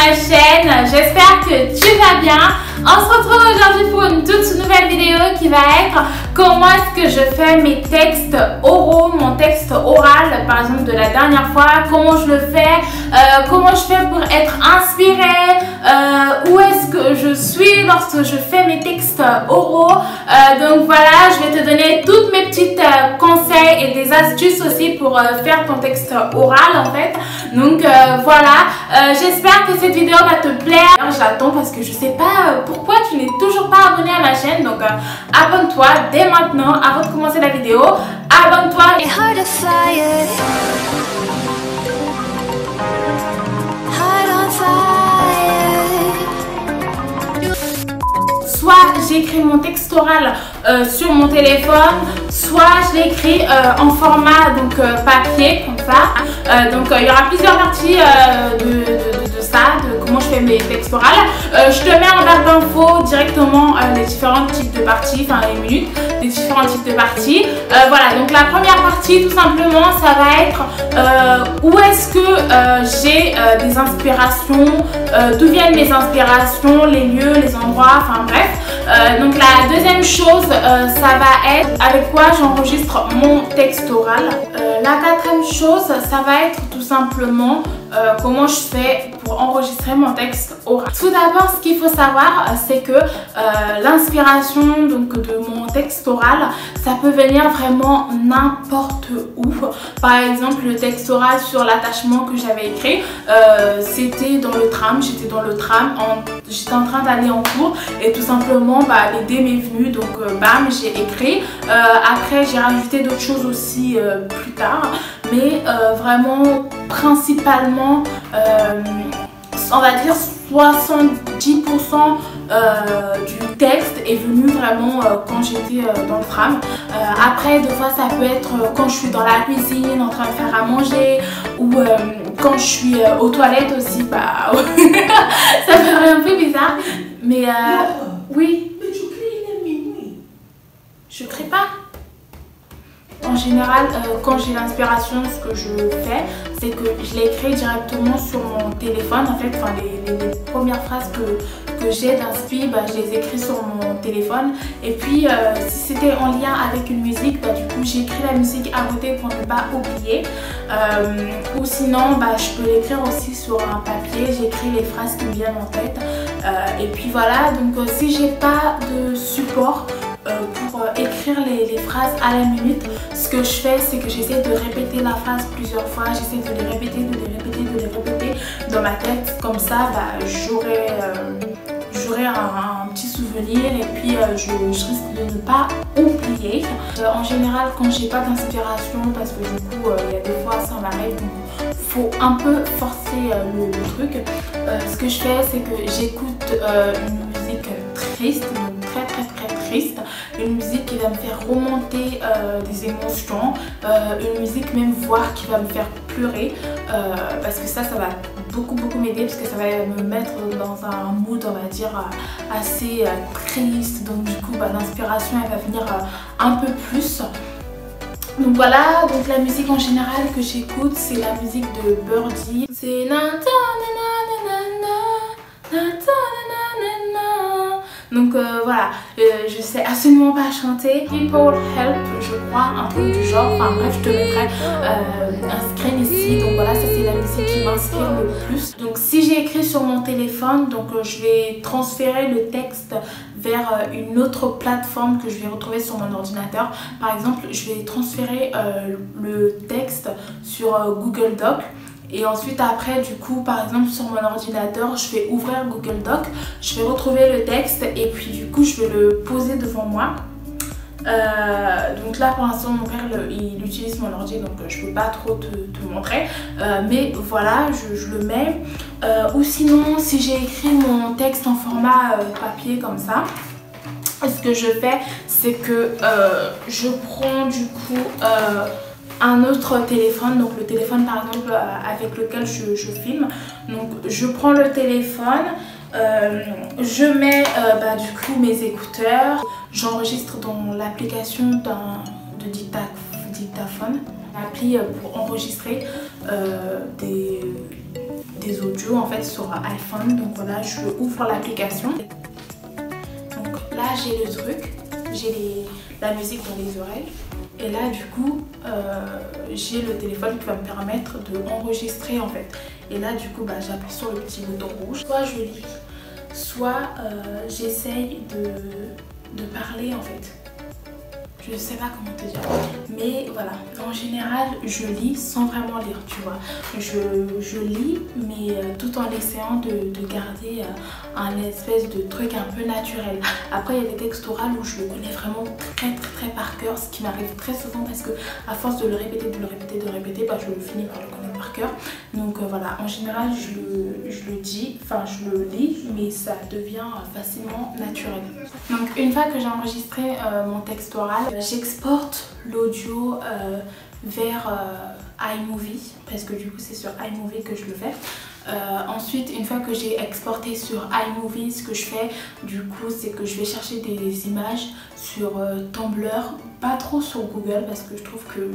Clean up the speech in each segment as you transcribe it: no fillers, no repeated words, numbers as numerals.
ma chaîne, j'espère que tu vas bien. On se retrouve aujourd'hui pour une toute nouvelle vidéo qui va être comment est-ce que je fais mes textes oraux, mon texte oral par exemple de la dernière fois, comment je le fais, comment je fais pour être inspirée, où est-ce que je suis lorsque je fais mes textes oraux. Donc voilà, je vais te donner toutes mes petites conseils et des astuces aussi pour faire ton texte oral en fait. Donc voilà, j'espère que cette vidéo va te plaire. J'attends parce que je sais pas pourquoi tu n'es toujours pas abonné à ma chaîne. Donc abonne-toi dès maintenant avant de commencer la vidéo. Abonne-toi. Soit j'écris mon texte oral sur mon téléphone, soit je l'écris en format donc papier comme ça. Donc il y aura plusieurs parties de ça, de comment je fais mes textes orales. Je te mets en barre d'infos directement les différents types de parties, enfin les minutes des différents types de parties. Voilà, donc la première partie tout simplement ça va être où est-ce que j'ai des inspirations, d'où viennent mes inspirations, les lieux, les endroits, enfin bref. Donc la deuxième chose ça va être avec quoi j'enregistre mon texte oral. La quatrième chose ça va être tout simplement comment je fais pour enregistrer mon texte oral. Tout d'abord ce qu'il faut savoir c'est que l'inspiration donc de mon texte oral ça peut venir vraiment n'importe où. Par exemple le texte oral sur l'attachement que j'avais écrit c'était dans le tram, j'étais dans le tram, j'étais en train d'aller en cours et tout simplement l'idée m'est venue donc bam j'ai écrit. Après j'ai rajouté d'autres choses aussi plus tard mais vraiment principalement on va dire 70% du texte est venu vraiment quand j'étais dans le tram. Après des fois ça peut être quand je suis dans la cuisine en train de faire à manger ou quand je suis aux toilettes aussi, ça fait un peu bizarre mais oui. Mais tu cries, il est minuit. Je crie pas. En général, quand j'ai l'inspiration, ce que je fais, c'est que je l'écris directement sur mon téléphone. En fait, enfin, les premières phrases que j'ai d'inspi, je les écris sur mon téléphone. Et puis, si c'était en lien avec une musique, du coup, j'écris la musique à côté pour ne pas oublier. Ou sinon, je peux l'écrire aussi sur un papier. J'écris les phrases qui me viennent en tête. Et puis voilà, donc si j'ai pas de support pour écrire les phrases à la minute, ce que je fais c'est que j'essaie de répéter la phrase plusieurs fois, j'essaie de les répéter dans ma tête, comme ça j'aurai un petit souvenir et puis je risque de ne pas oublier. En général quand j'ai pas d'inspiration, parce que du coup il y a des fois ça m'arrive donc faut un peu forcer le truc, ce que je fais c'est que j'écoute une musique triste, donc très triste, une musique qui va me faire remonter des émotions, une musique même voire qui va me faire pleurer parce que ça va beaucoup m'aider parce que ça va me mettre dans un mood on va dire assez triste, donc du coup l'inspiration elle va venir un peu plus. Donc voilà, donc la musique en général que j'écoute c'est la musique de Birdie, c'est donc voilà, je sais absolument pas chanter. People Help, je crois, un truc du genre. Enfin bref, je te mettrai un screen ici. Donc voilà, ça c'est la musique qui m'inspire le plus. Donc si j'ai écrit sur mon téléphone, donc je vais transférer le texte vers une autre plateforme que je vais retrouver sur mon ordinateur. Par exemple, je vais transférer le texte sur Google Doc. Et ensuite après du coup par exemple sur mon ordinateur je vais ouvrir Google Doc, je vais retrouver le texte et puis du coup je vais le poser devant moi. Donc là pour l'instant mon père il utilise mon ordi donc je peux pas trop te montrer mais voilà je le mets. Ou sinon si j'ai écrit mon texte en format papier comme ça, ce que je fais c'est que je prends du coup un autre téléphone, donc le téléphone par exemple avec lequel je filme. Donc je prends le téléphone, je mets du coup mes écouteurs, j'enregistre dans l'application de dictaphone, l'appli pour enregistrer des audios en fait sur iPhone. Donc voilà, je ouvre l'application. Donc là j'ai le truc, j'ai la musique dans les oreilles. Et là du coup j'ai le téléphone qui va me permettre d'enregistrer en fait. Et là du coup j'appuie sur le petit bouton rouge. Soit je lis, soit j'essaye de parler en fait. Je sais pas comment te dire, mais voilà, en général je lis sans vraiment lire, tu vois. Je lis mais tout en essayant de garder un espèce de truc un peu naturel. Après il y a des textes oraux où je le connais vraiment très par cœur, ce qui m'arrive très souvent parce que à force de le répéter, je finis par le connaître par cœur. Donc voilà, en général je le dis, enfin je le lis, mais ça devient facilement naturel. Donc une fois que j'ai enregistré mon texte oral, j'exporte l'audio vers iMovie, parce que du coup c'est sur iMovie que je le fais. Ensuite, une fois que j'ai exporté sur iMovie, ce que je fais du coup c'est que je vais chercher des images sur Tumblr, pas trop sur Google parce que je trouve que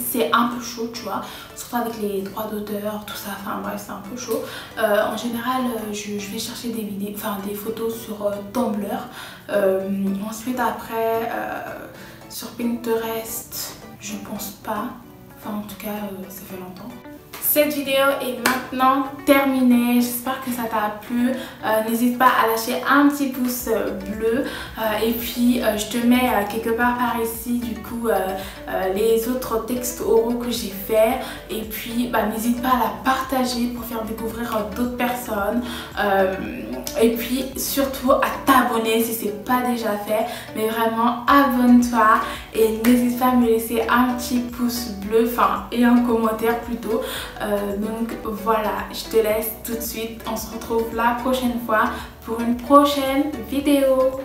c'est un peu chaud, tu vois, surtout avec les droits d'auteur, tout ça, enfin bref, c'est un peu chaud. En général, je vais chercher des vidéos, enfin des photos sur Tumblr. Ensuite, après, sur Pinterest, je pense pas. Enfin, en tout cas, ça fait longtemps. Cette vidéo est maintenant terminée, j'espère que ça t'a plu. N'hésite pas à lâcher un petit pouce bleu et puis je te mets quelque part par ici du coup les autres textes oraux que j'ai fait, et puis n'hésite pas à la partager pour faire découvrir d'autres personnes, et puis surtout à t'abonner si c'est pas déjà fait, mais vraiment abonne-toi et n'hésite pas à me laisser un petit pouce bleu, enfin et un commentaire plutôt. Donc voilà, je te laisse tout de suite, on se retrouve la prochaine fois pour une prochaine vidéo.